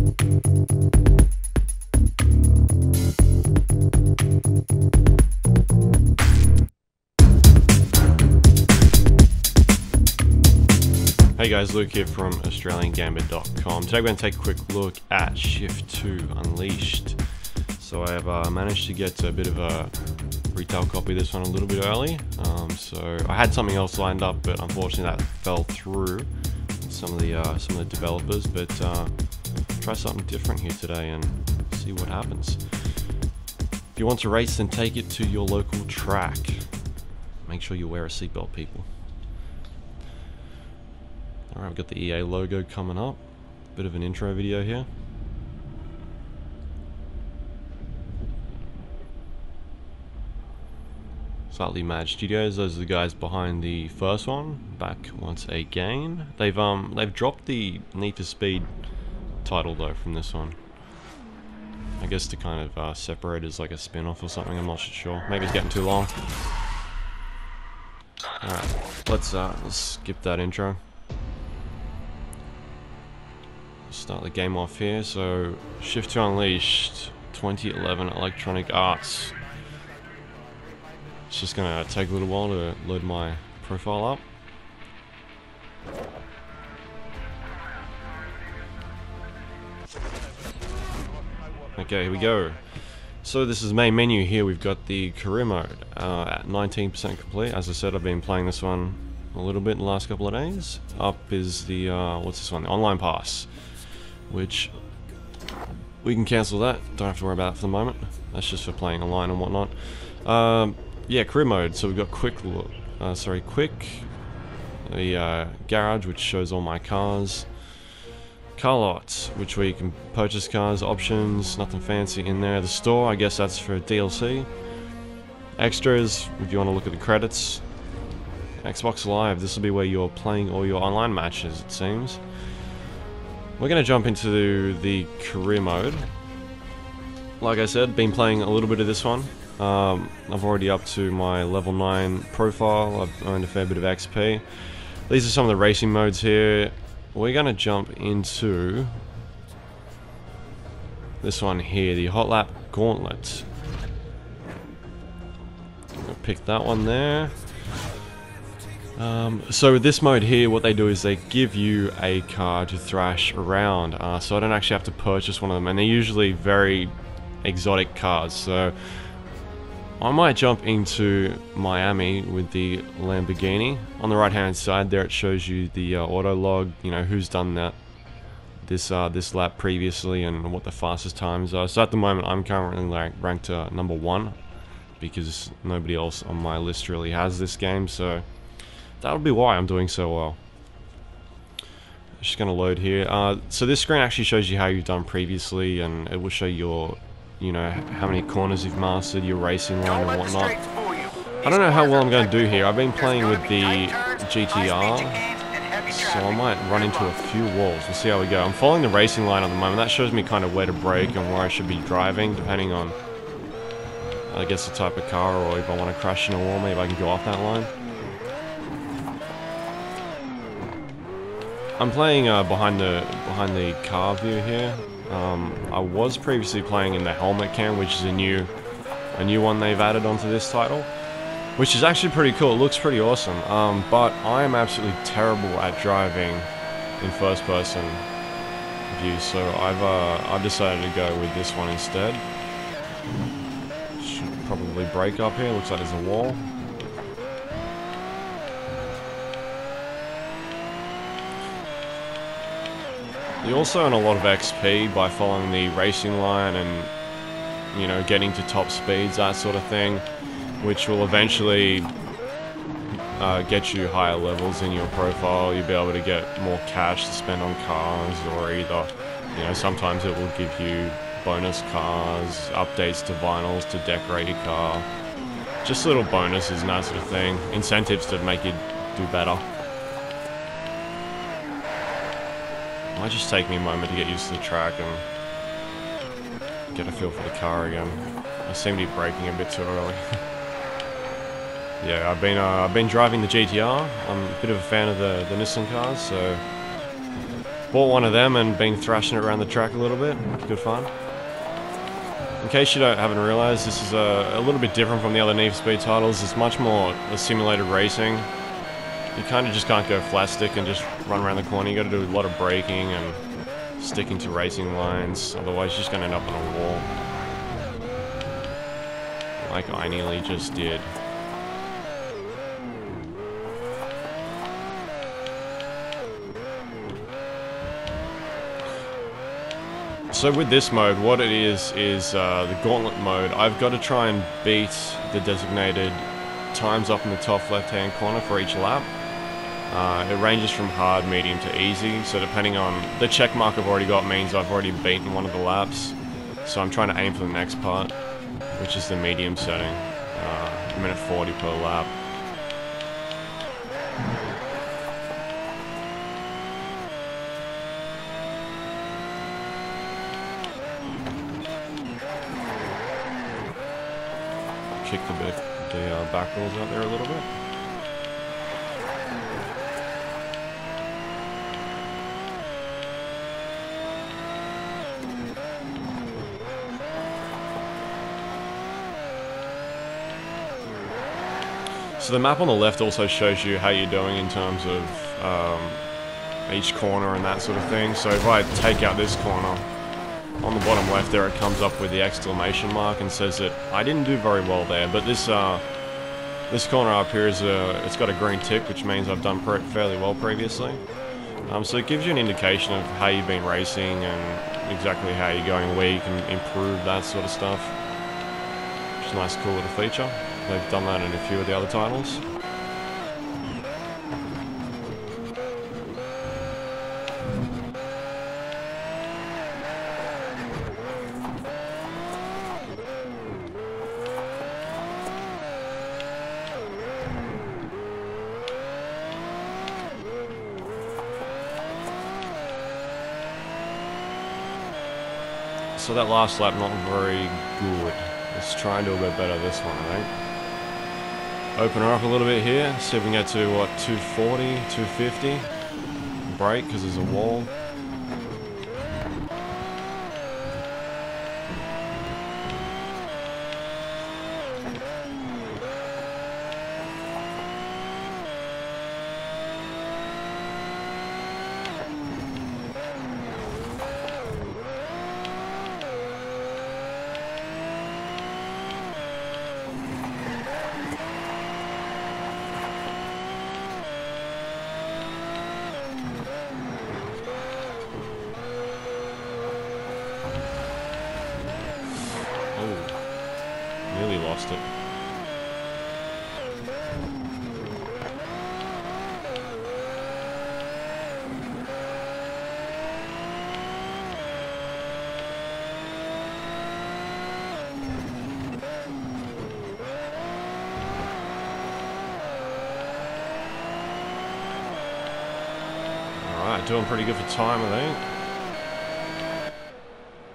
Hey guys, Luke here from AustralianGamer.com. Today we're going to take a quick look at Shift 2 Unleashed. So I have managed to get a bit of a retail copy of this one a little bit early. So I had something else lined up, but unfortunately that fell through with some of the developers. But try something different here today and see what happens. If you want to race, then take it to your local track. Make sure you wear a seatbelt, people. Alright, we've got the EA logo coming up. Bit of an intro video here. Slightly Mad Studios, those are the guys behind the first one, back once again. They've dropped the Need for Speed title though from this one. I guess to kind of separate as like a spin-off or something, I'm not sure. Maybe it's getting too long. Alright, let's skip that intro. Start the game off here. So Shift 2 Unleashed 2011 Electronic Arts. It's just gonna take a little while to load my profile up. Okay, here we go. So this is main menu here. We've got the career mode at 19% complete. As I said, I've been playing this one a little bit in the last couple of days. Up is the what's this one? The online pass, which we can cancel that. Don't have to worry about it for the moment. That's just for playing online and whatnot. Yeah, career mode. So we've got quick, the garage, which shows all my cars. Car lots, which where you can purchase cars, options, nothing fancy in there. The store, I guess that's for DLC. Extras, if you want to look at the credits. Xbox Live, this will be where you're playing all your online matches, it seems. We're going to jump into the career mode. Like I said, been playing a little bit of this one. I've already up to my level 9 profile. I've earned a fair bit of XP. These are some of the racing modes here. We're going to jump into this one here, the Hot Lap Gauntlet. I'll pick that one there. So with this mode here, what they do is they give you a car to thrash around, so I don't actually have to purchase one of them, and they're usually very exotic cars. So I might jump into Miami with the Lamborghini. On the right hand side there, it shows you the auto log, you know, who's done that this lap previously and what the fastest times are. So at the moment I'm currently ranked number 1 because nobody else on my list really has this game, so that'll be why I'm doing so well. Just gonna load here. So this screen actually shows you how you've done previously, and it will show your, you know, how many corners you've mastered, your racing line and whatnot. I don't know how well I'm going to do here. I've been playing with the GTR, so I might run into a few walls. We'll see how we go. I'm following the racing line at the moment. That shows me kind of where to brake and where I should be driving, depending on, I guess, the type of car, or if I want to crash in a wall, maybe I can go off that line. I'm playing behind the car view here. I was previously playing in the helmet cam, which is a new one they've added onto this title, which is actually pretty cool. It looks pretty awesome. But I am absolutely terrible at driving in first person view, so I've decided to go with this one instead. Should probably brake up here. Looks like there's a wall. You also earn a lot of XP by following the racing line and, you know, getting to top speeds, that sort of thing, which will eventually get you higher levels in your profile. You'll be able to get more cash to spend on cars, or either, you know, sometimes it will give you bonus cars, updates to vinyls to decorate your car, just little bonuses and that sort of thing, incentives to make you do better. Might just take me a moment to get used to the track and get a feel for the car again. I seem to be braking a bit too early. Yeah, I've been driving the GTR. I'm a bit of a fan of the Nissan cars, so Bought one of them and been thrashing it around the track a little bit. Good fun. In case you haven't realized, this is a little bit different from the other Need for Speed titles. It's much more simulated racing. You kind of just can't go flat stick and just run around the corner. You got to do a lot of braking and sticking to racing lines. Otherwise, you're just going to end up on a wall. Like I nearly just did. So with this mode, what it is the Gauntlet mode. I've got to try and beat the designated times up in the top left-hand corner for each lap. It ranges from hard, medium to easy, so depending on the check mark I've already got means I've already beaten one of the laps. So I'm trying to aim for the next part, which is the medium setting, minute 40 per lap. Kick the back wheels out there a little bit. So the map on the left also shows you how you're doing in terms of each corner and that sort of thing. So if I take out this corner, on the bottom left there it comes up with the exclamation mark and says that I didn't do very well there, but this corner up here is it's got a green tick, which means I've done fairly well previously. So it gives you an indication of how you've been racing and exactly how you're going, where you can improve, that sort of stuff. Which is a nice, cool little feature. They've done that in a few of the other titles. So that last lap, not very good. Let's try and do a bit better this one, I think. Open her up a little bit here, see if we can get to, what, 240, 250. Brake, because there's a wall. Nearly lost it. Alright, doing pretty good for time, I think.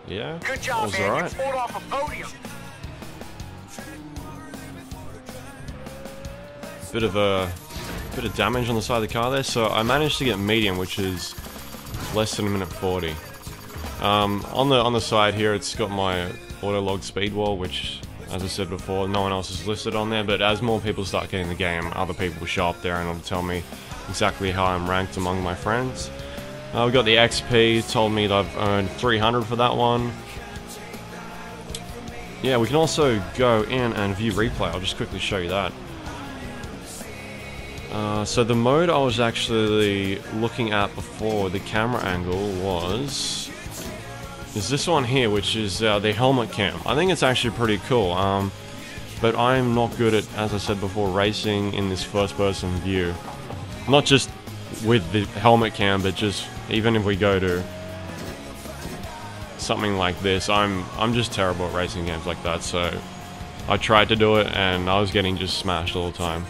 Yeah, good job, was man. alright. You pulled off a podium. Bit of damage on the side of the car there, so I managed to get medium, which is less than a minute 40. On the side here, it's got my auto-logged speed wall, which, as I said before, no one else is listed on there, but as more people start getting the game, other people will show up there and it'll tell me exactly how I'm ranked among my friends. We got the XP, told me that I've earned 300 for that one. Yeah, we can also go in and view replay. I'll just quickly show you that. So the mode I was actually looking at before, the camera angle is this one here, which is the helmet cam. I think it's actually pretty cool, but I'm not good at, as I said before, racing in this first-person view. Not just with the helmet cam, but just even if we go to something like this, I'm just terrible at racing games like that, so I tried to do it and I was getting just smashed all the time.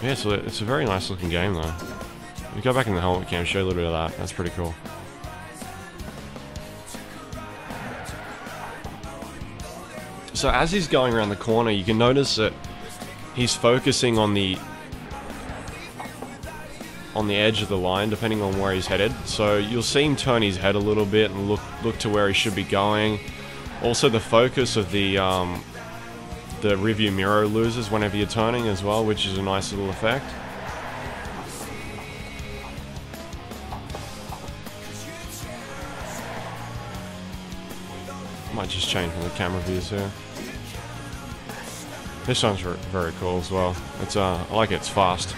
Yeah, so it's a very nice looking game though. You go back in the helmet cam, show a little bit of that. That's pretty cool. So as he's going around the corner, you can notice that he's focusing on the on the edge of the line, depending on where he's headed. So you'll see him turn his head a little bit and look to where he should be going. Also, the focus of the rearview mirror loses whenever you're turning as well, which is a nice little effect. Might just change from the camera views here. This one's very cool as well. It's I like it, it's fast.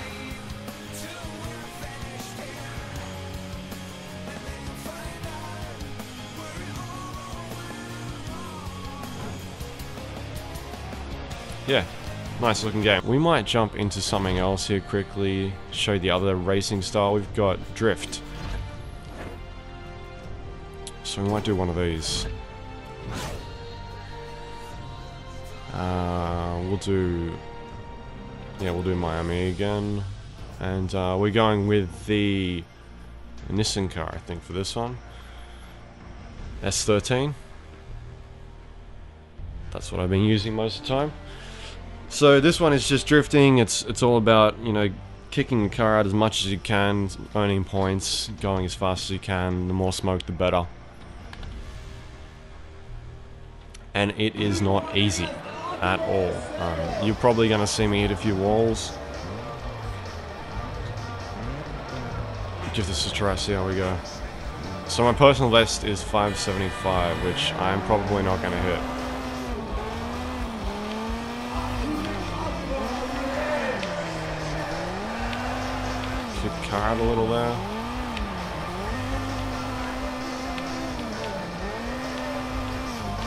Yeah, nice looking game. We might jump into something else here quickly, show the other racing style. We've got Drift. So we might do one of these. We'll do Miami again. And we're going with the Nissan car, I think, for this one. S13. That's what I've been using most of the time. So this one is just drifting. It's all about, you know, kicking the car out as much as you can, earning points, going as fast as you can. The more smoke, the better. And it is not easy at all. You're probably going to see me hit a few walls. Give this a try, see how we go. So my personal best is 575, which I'm probably not going to hit. Kick the car out a little there.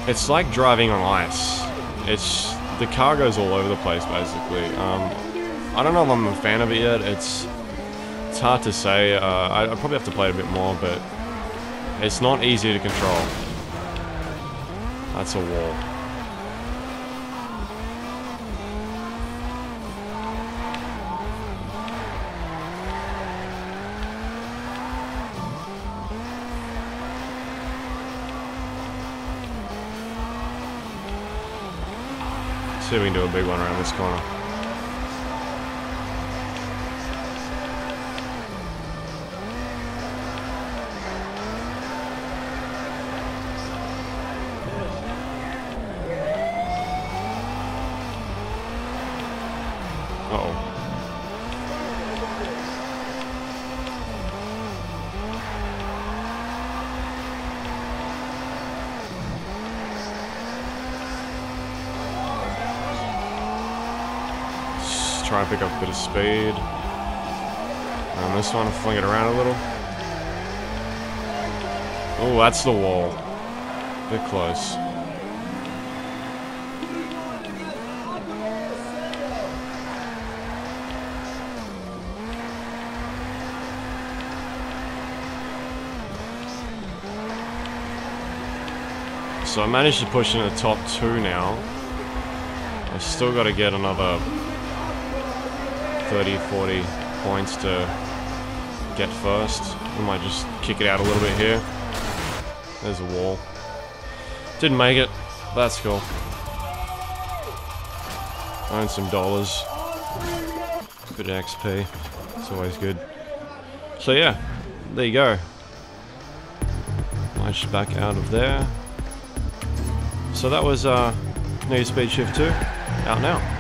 It's like driving on ice. The car goes all over the place, basically. I don't know if I'm a fan of it yet. It's hard to say. I probably have to play it a bit more, but it's not easy to control. That's a wall. See if we can do a big one around this corner. Uh-oh. Try and pick up a bit of speed. And this one, fling it around a little. Oh, that's the wall. Bit close. So I managed to push in the top 2 now. I've still got to get another 30, 40 points to get first. We might just kick it out a little bit here. There's a wall. Didn't make it, but that's cool. Earn some dollars. Bit of XP. It's always good. So yeah, there you go. Launch back out of there. So that was Need for Speed Shift 2, out now.